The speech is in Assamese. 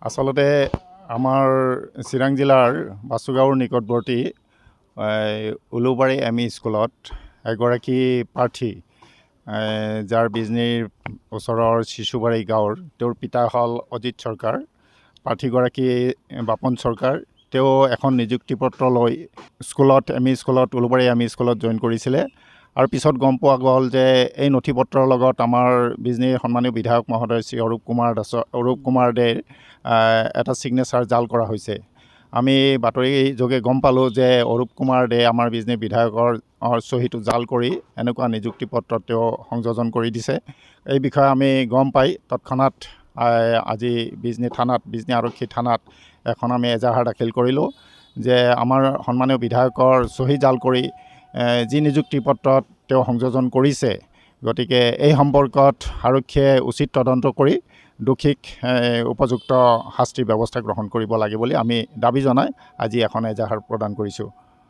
আচলতে আমাৰ চিৰাং জিলাৰ বাসুগাঁৱৰ নিকটৱৰ্তী উলুবাৰী এম.ই. স্কুলত এগৰাকী প্ৰাৰ্থী যাৰ বিজনীৰ ওচৰৰ শিশুবাৰী গাঁৱৰ তেওঁৰ পিতা হ'ল অজিত চৰকাৰ, প্ৰাৰ্থীগৰাকী বাপন চৰকাৰ। তেওঁ এখন নিযুক্তি পত্ৰ লৈ স্কুলত এম.ই. স্কুলত উলুবাৰী এম.ই. স্কুলত জইন কৰিছিলে আৰু পিছত গম পোৱা গ'ল যে এই নথি পত্ৰৰ লগত আমাৰ বিজনীৰ সন্মানীয় বিধায়ক মহোদয় শ্ৰী অৰূপ কুমাৰ দেৰ এটা ছিগনেচাৰ জাল কৰা হৈছে। আমি বাতৰি যোগে গম পালোঁ যে অৰূপ কুমাৰ দে আমাৰ বিজনী বিধায়কৰ চহীটো জাল কৰি এনেকুৱা নিযুক্তি পত্ৰত তেওঁ সংযোজন কৰি দিছে। এই বিষয়ে আমি গম পাই তৎক্ষণাত আজি বিজনী আৰক্ষী থানাত এখন আমি এজাহাৰ দাখিল কৰিলোঁ যে আমাৰ সন্মানীয় বিধায়কৰ চহী জাল কৰি যি নিযুক্তি পত্ৰত তেওঁ সংযোজন কৰিছে, গতিকে এই সম্পৰ্কত আৰক্ষীয়ে উচিত তদন্ত কৰি দোষীক উপযুক্ত শাস্তিৰ ব্যৱস্থা গ্ৰহণ কৰিব লাগে বুলি আমি দাবী জনাই আজি এখন এজাহাৰ প্ৰদান কৰিছোঁ।